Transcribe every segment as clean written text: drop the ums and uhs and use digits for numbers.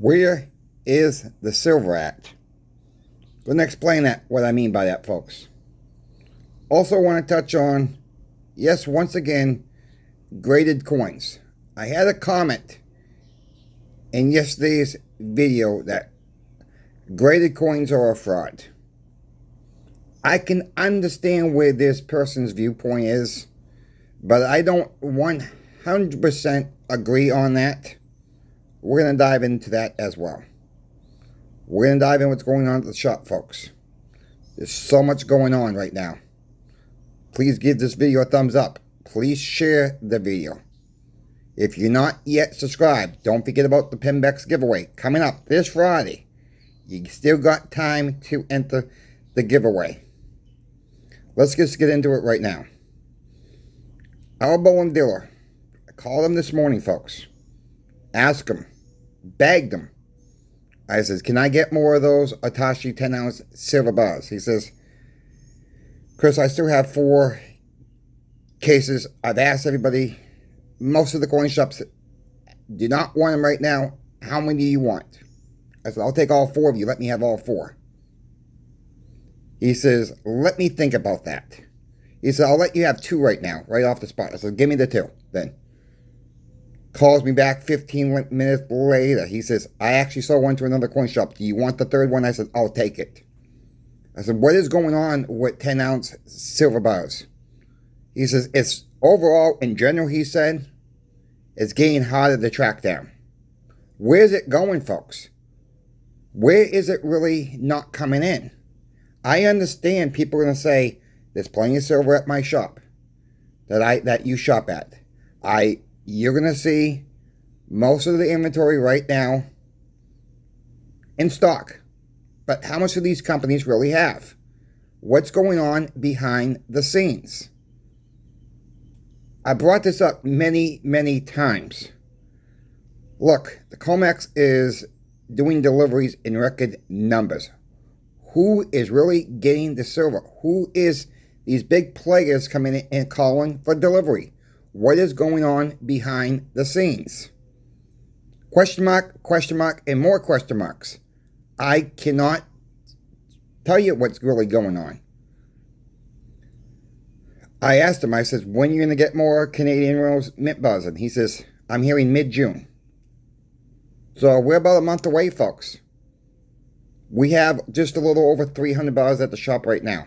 Where is the silver at? Going to explain what I mean by that, folks. Also want to touch on, yes, once again, graded coins. I had a comment in yesterday's video that graded coins are a fraud. I can understand where this person's viewpoint is, but I don't 100% agree on that. We're going to dive into that as well. We're going to dive in what's going on at the shop, folks. There's so much going on right now. Please give this video a thumbs up. Please share the video. If you're not yet subscribed, don't forget about the Pembex giveaway coming up this Friday. You still got time to enter the giveaway. Let's just get into it right now. Our bowling dealer, I called him this morning, folks. Asked him, begged him. I says, can I get more of those Atashi 10-ounce silver bars? He says, Chris, I still have 4 cases. I've asked everybody. Most of the coin shops do not want them right now. How many do you want? I said, I'll take all 4 of you. Let me have all 4. He says, let me think about that. He said, I'll let you have 2 right now, right off the spot. I said, give me the 2 then. Calls me back 15 minutes later. He says, I actually saw one to another coin shop. Do you want the 3rd one? I said, I'll take it. I said, what is going on with 10-ounce silver bars? He says, it's overall, in general, he said, it's getting harder to track down. Where's it going, folks? Where is it really not coming in? I understand people are going to say, there's plenty of silver at my shop that you shop at. You're going to see most of the inventory right now in stock. But how much do these companies really have? What's going on behind the scenes? I brought this up many, many times. Look, the COMEX is doing deliveries in record numbers. Who is really getting the silver? Who is these big players coming in and calling for delivery? What is going on behind the scenes? Question mark, and more question marks. I cannot tell you what's really going on. I asked him, I says, when are you going to get more Canadian Rose mint bars? And he says, I'm hearing mid-June. So we're about a month away, folks. We have just a little over 300 bars at the shop right now.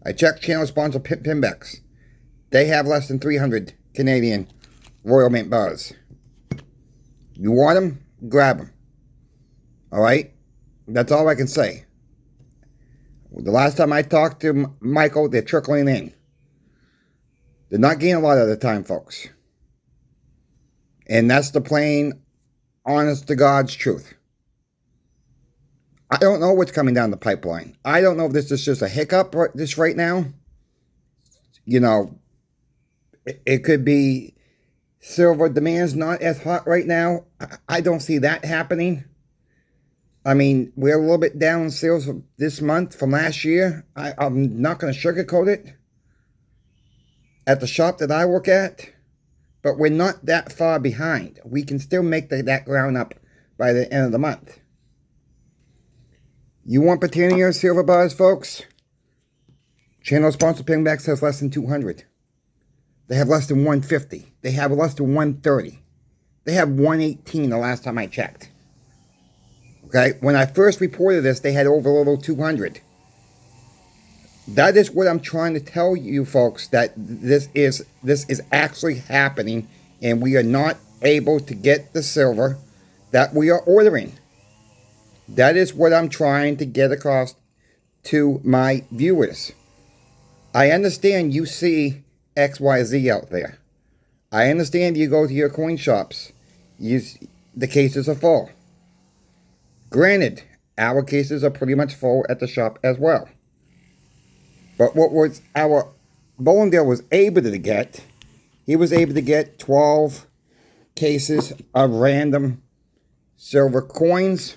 I checked channel sponsor Pembex. They have less than 300 Canadian Royal Mint bars. You want them? Grab them. Alright? That's all I can say. The last time I talked to Michael, they're trickling in. They're not getting a lot at the time, folks. And that's the plain, honest to God's truth. I don't know what's coming down the pipeline. I don't know if this is just a hiccup right now. You know, it could be silver demand's not as hot right now. I don't see that happening. I mean, we're a little bit down in sales this month from last year. I'm not going to sugarcoat it at the shop that I work at. But we're not that far behind. We can still make that ground up by the end of the month. You want Britannia silver bars, folks? Channel sponsor Pembex has less than 200. They have less than 150. They have less than 130. They have 118 the last time I checked. Okay? When I first reported this, they had over a little 200. That is what I'm trying to tell you, folks, that this is actually happening, and we are not able to get the silver that we are ordering. That is what I'm trying to get across to my viewers. I understand you see XYZ out there. I understand you go to your coin shops. The cases are full. Granted, our cases are pretty much full at the shop as well. But what was our bowling dealer was able to get, he was able to get 12 cases of random silver coins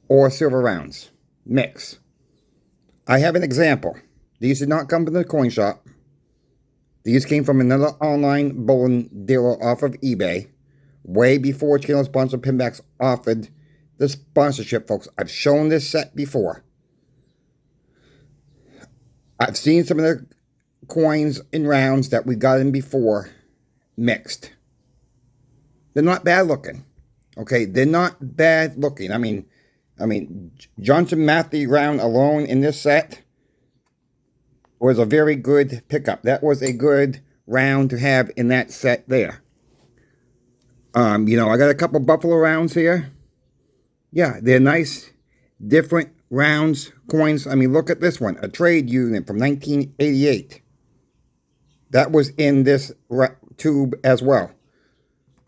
or silver rounds. Mix. I have an example. These did not come from the coin shop. These came from another online bowling dealer off of eBay. way before Channel Sponsor Pinbacks offered the sponsorship, folks. I've shown this set before. I've seen some of the coins in rounds that we got in before mixed. They're not bad looking. Okay, they're not bad looking. I mean, Johnson Matthey round alone in this set was a very good pickup. That was a good round to have in that set there. I got a couple Buffalo rounds here. Yeah, they're nice, different rounds, coins. I mean, look at this one, a trade unit from 1988. That was in this tube as well.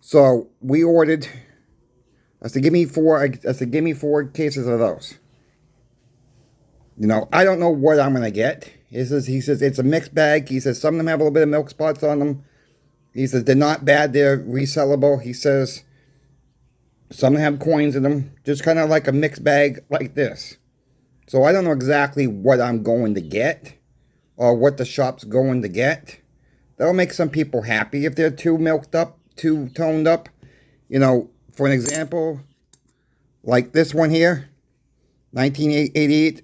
So we ordered. I said, give me four cases of those. I don't know what I'm gonna get. He says it's a mixed bag. He says some of them have a little bit of milk spots on them. He says they're not bad. They're resellable. He says some have coins in them. Just kind of like a mixed bag like this. So I don't know exactly what I'm going to get or what the shop's going to get. That'll make some people happy if they're too milked up, too toned up. For an example, like this one here, 1988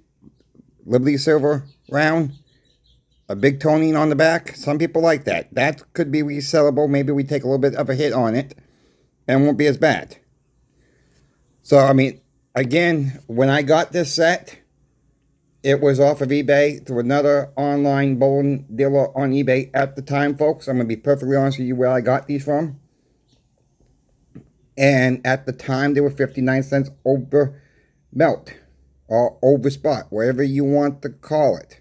Liberty Silver round, a big toning on the back. Some people like that. That could be resellable. Maybe we take a little bit of a hit on it and won't be as bad. So, I mean, again, when I got this set, it was off of eBay through another online bowling dealer on eBay at the time, folks. I'm going to be perfectly honest with you where I got these from. And at the time, they were 59 cents over melt or over spot, whatever you want to call it.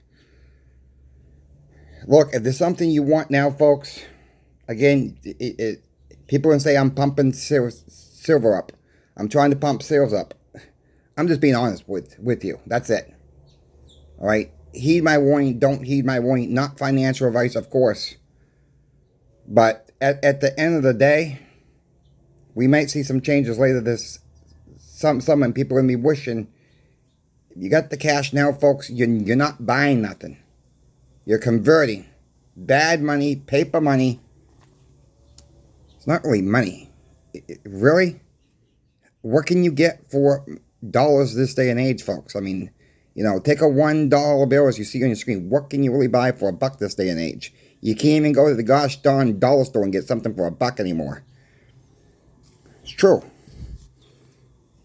Look, if there's something you want now, folks, again, people can say I'm pumping silver up. I'm trying to pump sales up. I'm just being honest with you. That's it. All right? Heed my warning. Don't heed my warning. Not financial advice, of course. But at the end of the day, we might see some changes later this summer, and people are going to be wishing, you got the cash now, folks, you're not buying nothing. You're converting bad money, paper money. It's not really money. Really? What can you get for dollars this day and age, folks? I mean, take a $1 bill as you see on your screen. What can you really buy for $1 this day and age? You can't even go to the gosh darn dollar store and get something for $1 anymore. It's true.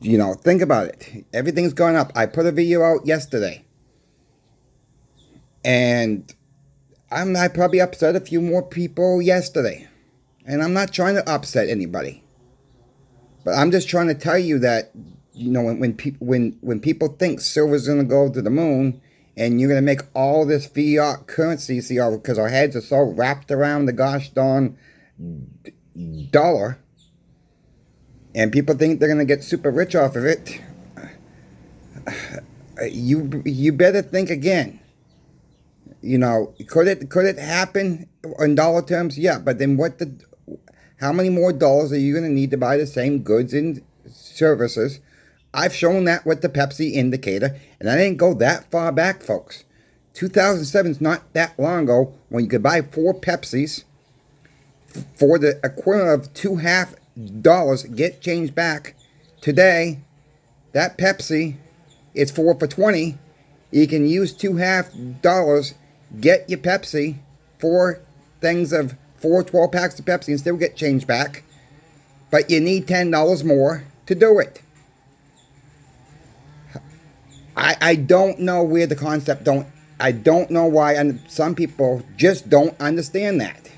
Think about it. Everything's gone up. I put a video out yesterday. And I probably upset a few more people yesterday. And I'm not trying to upset anybody. But I'm just trying to tell you that, when people think silver's going to go to the moon and you're going to make all this fiat currency, because our heads are so wrapped around the gosh darn dollar, and people think they're going to get super rich off of it, you better think again. Could it happen in dollar terms? Yeah, but then how many more dollars are you going to need to buy the same goods and services? I've shown that with the Pepsi indicator, and I didn't go that far back, folks. 2007 is not that long ago when you could buy 4 Pepsis for the equivalent of $2.50, get change back. Today, that Pepsi is 4 for $20. You can use $2.50, get your Pepsi, 4 things of 4 12-packs of Pepsi, and still get change back. But you need $10 more to do it. I don't know where the concept I don't know why, and some people just don't understand that.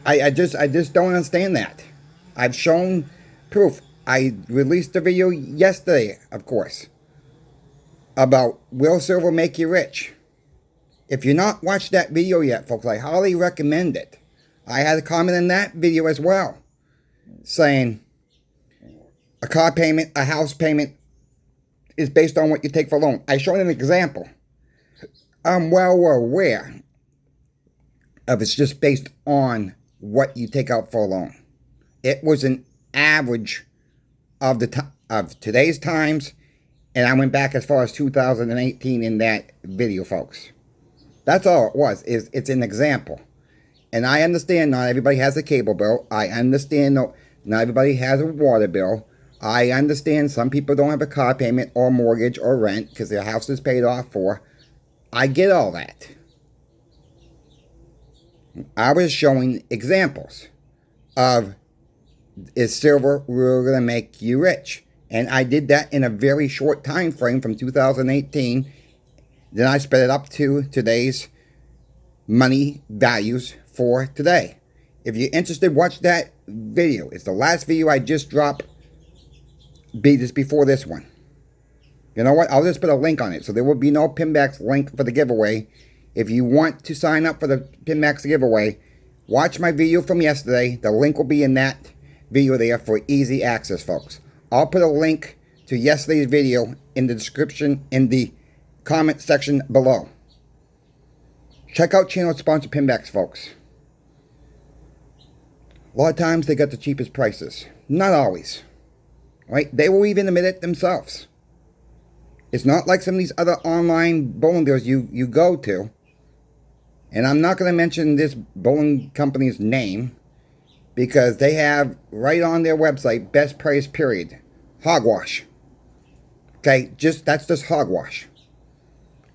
I just don't understand that. I've shown proof. I released a video yesterday, of course, about will silver make you rich? If you've not watched that video yet, folks, I highly recommend it. I had a comment in that video as well, saying a car payment, a house payment is based on what you take for a loan. I showed an example. I'm well aware of it's just based on what you take out for a loan. It was an average of of today's times, and I went back as far as 2018 in that video, folks. That's all it was. It's an example. And I understand not everybody has a cable bill. I understand not everybody has a water bill. I understand some people don't have a car payment or mortgage or rent because their house is paid off for. I get all that. I was showing examples of, is silver really going to make you rich? And I did that in a very short time frame from 2018. Then I sped it up to today's money values for today. If you're interested, watch that video. It's the last video I just dropped just before this one. You know what? I'll just put a link on it. So there will be no Pinbacks link for the giveaway. If you want to sign up for the Pinbacks giveaway, watch my video from yesterday. The link will be in that video there for easy access, folks. I'll put a link to yesterday's video in the description in the comment section below. Check out channel sponsor Pinbacks, folks. A lot of times they got the cheapest prices. Not always. Right? They will even admit it themselves. It's not like some of these other online bowling dealers you go to. And I'm not going to mention this bowling company's name because they have right on their website, best price period. Hogwash. Okay, that's just hogwash.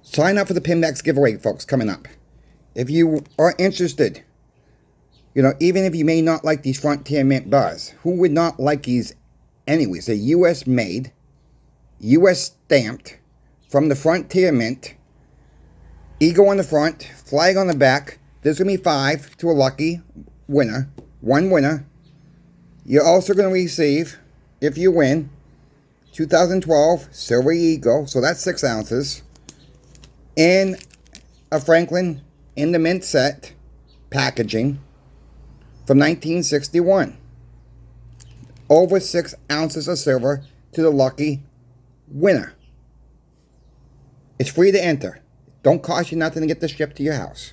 Sign up for the Pinbacks giveaway, folks, coming up. If you are interested, even if you may not like these Frontier Mint bars, who would not like these anyways? They're U.S. made, U.S. stamped, from the Frontier Mint. Eagle on the front, flag on the back. There's going to be 5 to a lucky winner. 1 winner. You're also going to receive, if you win, 2012 Silver Eagle. So that's 6 ounces. In a Franklin in the mint set packaging from 1961. Over 6 ounces of silver to the lucky winner. It's free to enter. Don't cost you nothing to get this shipped to your house.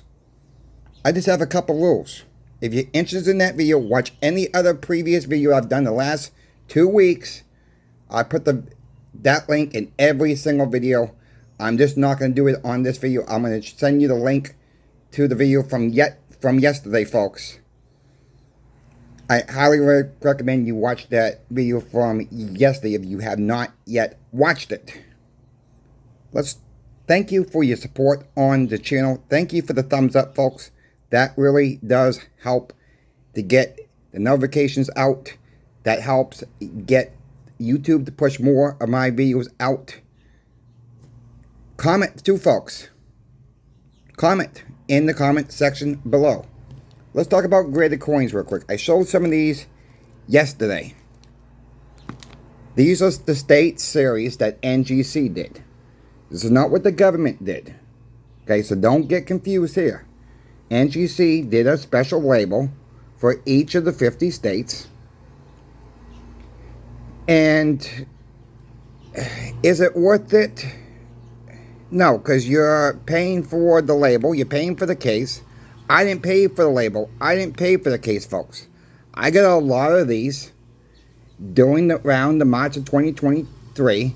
I just have a couple rules. If you're interested in that video, watch any other previous video I've done the last 2 weeks. I put that link in every single video. I'm just not going to do it on this video. I'm going to send you the link to the video from yesterday, folks. I highly recommend you watch that video from yesterday if you have not yet watched it. Thank you for your support on the channel. Thank you for the thumbs up, folks. That really does help to get the notifications out. That helps get YouTube to push more of my videos out. Comment too, folks. Comment in the comment section below. Let's talk about graded coins real quick. I showed some of these yesterday. These are the state series that NGC did. This is not what the government did. Okay, so don't get confused here. NGC did a special label for each of the 50 states. And is it worth it? No, because you're paying for the label. You're paying for the case. I didn't pay for the label. I didn't pay for the case, folks. I got a lot of these during around the March of 2023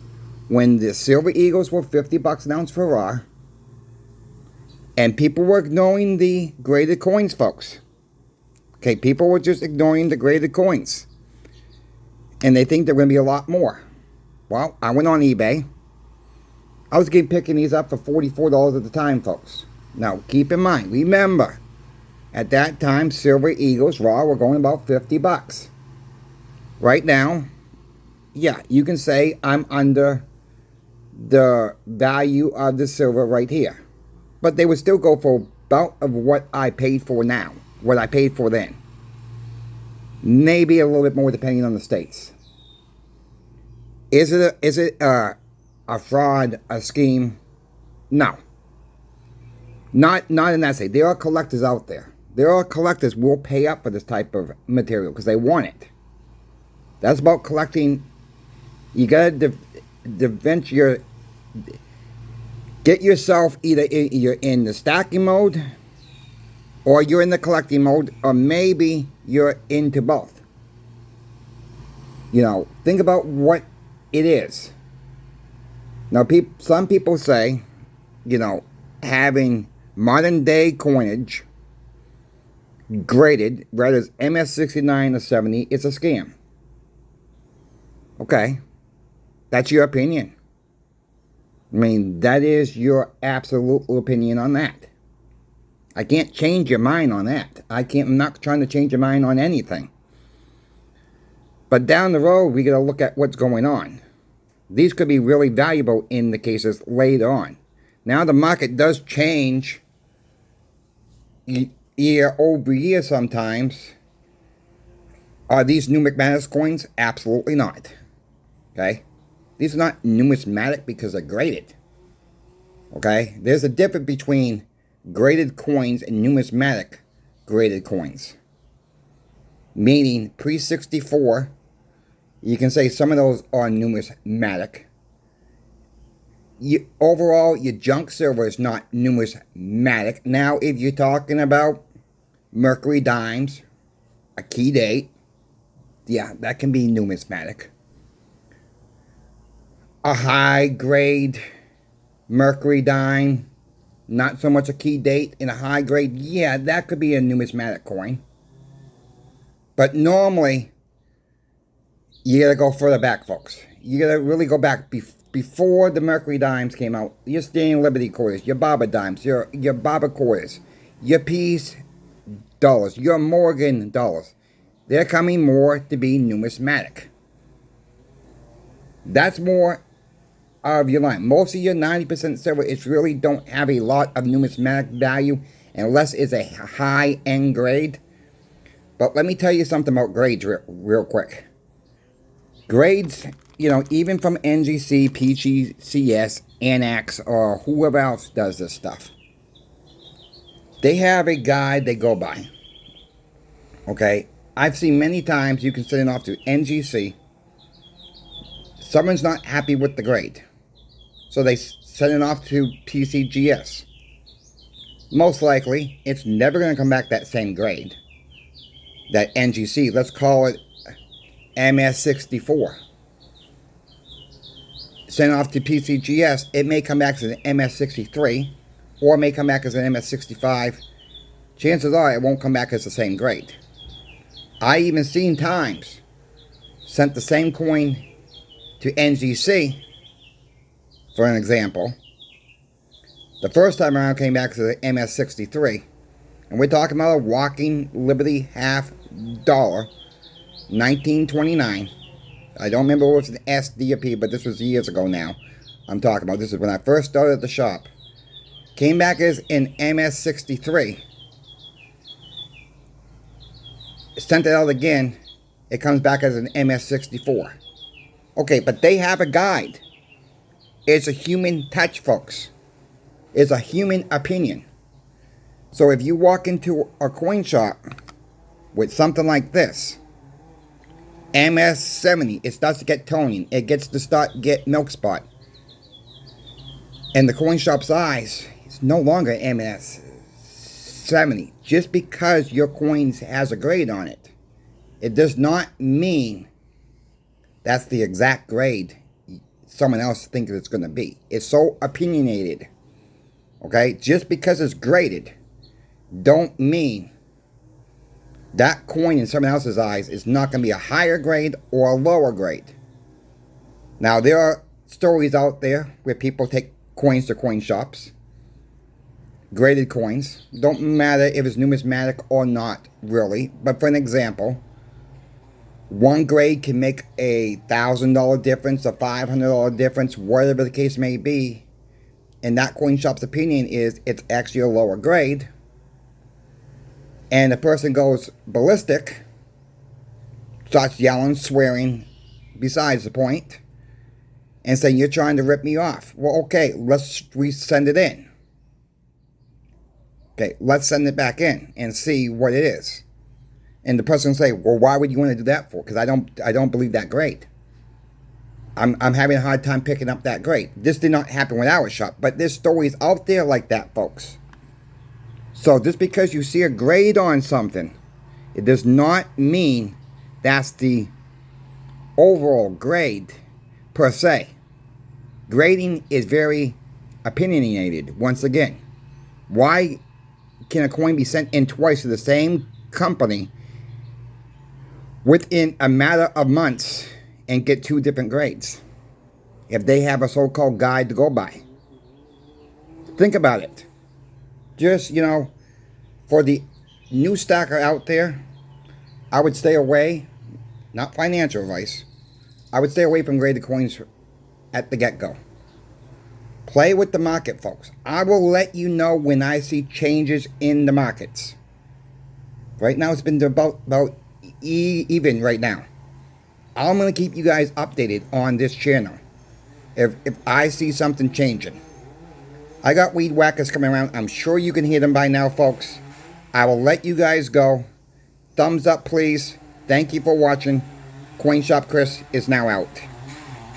when the Silver Eagles were 50 bucks an ounce for raw. And people were ignoring the graded coins, folks. Okay, people were just ignoring the graded coins. And they think they're going to be a lot more. Well, I went on eBay. I was picking these up for $44 at the time, folks. Now, keep in mind, remember, at that time, Silver Eagles raw were going about 50 bucks. Right now, yeah, you can say I'm under the value of the silver right here. But they would still go for about of what I paid for now. What I paid for then. Maybe a little bit more depending on the states. Is it a fraud, a scheme? No. Not in that state. There are collectors out there. There are collectors who will pay up for this type of material because they want it. That's about collecting. You gotta get yourself either you're in the stacking mode, or you're in the collecting mode, or maybe you're into both. Think about what it is. Now, some people say, having modern day coinage graded, whether it's MS69 or 70, it's a scam. Okay. That's your opinion. I mean, that is your absolute opinion on that. I can't change your mind on that. I'm not trying to change your mind on anything. But down the road, we got to look at what's going on. These could be really valuable in the cases later on. Now the market does change year over year sometimes. Are these numismatic coins? Absolutely not. Okay? These are not numismatic because they're graded. Okay? There's a difference between graded coins and numismatic graded coins. Meaning, pre-64, you can say some of those are numismatic. Overall, your junk silver is not numismatic. Now, if you're talking about mercury dimes, a key date, yeah, that can be numismatic. A high-grade mercury dime, not so much a key date, in a high-grade, yeah, that could be a numismatic coin. But normally, you gotta go further back, folks. You gotta really go back before the mercury dimes came out. Your Standing Liberty quarters, your Barber dimes, your Barber quarters, your Peace dollars, your Morgan dollars. They're coming more to be numismatic. That's more of your line. Most of your 90% silver, it really don't have a lot of numismatic value unless it's a high-end grade. But let me tell you something about grades real quick. Grades, even from NGC, PGCS, Annex, or whoever else does this stuff, they have a guide they go by. Okay? I've seen many times you can send it off to NGC. Someone's not happy with the grade, so they send it off to PCGS. Most likely, it's never going to come back that same grade. That NGC, let's call it MS64. Send it off to PCGS, it may come back as an MS63, or it may come back as an MS65. Chances are it won't come back as the same grade. I even seen times sent the same coin to NGC, for an example. The first time around came back as an MS63. And we're talking about a walking Liberty half dollar, 1929. I don't remember what was an SD or P, but this was years ago now. I'm talking about this is when I first started at the shop. Came back as an MS63. Sent it out again. It comes back as an MS64. Okay, but they have a guide. It's a human touch, folks. It's a human opinion. So if you walk into a coin shop with something like this, MS70, it starts to get toning. It gets to get milk spot. And the coin shop's eyes, it's no longer MS70. Just because your coin has a grade on it, it does not mean that's the exact grade someone else thinks it's going to be. It's so opinionated. Okay? Just because it's graded, don't mean that coin in someone else's eyes is not going to be a higher grade or a lower grade. Now, there are stories out there where people take coins to coin shops. Graded coins. Don't matter if it's numismatic or not, really. But for an example, one grade can make a $1,000 difference, a $500 difference, whatever the case may be. And that coin shop's opinion is it's actually a lower grade. And the person goes ballistic, starts yelling, swearing, besides the point, and saying, you're trying to rip me off. Well, okay, let's resend it in. Okay, let's send it back in and see what it is. And the person will say, well, why would you want to do that for? Because I don't believe that grade. I'm having a hard time picking up that grade. This did not happen with our shop, but there's stories out there like that, folks. So just because you see a grade on something, it does not mean that's the overall grade per se. Grading is very opinionated, once again. Why can a coin be sent in twice to the same company within a matter of months and get 2 different grades if they have a so-called guide to go by. Think about it. Just, for the new stocker out there, I would stay away, not financial advice, I would stay away from graded coins at the get-go. Play with the market, folks. I will let you know when I see changes in the markets. Right now, it's been about even right now. I'm going to keep you guys updated on this channel if I see something changing. I got weed whackers coming around. I'm sure you can hear them by now, folks. I will let you guys go. Thumbs up, please. Thank you for watching. Coin Shop Chris is now out.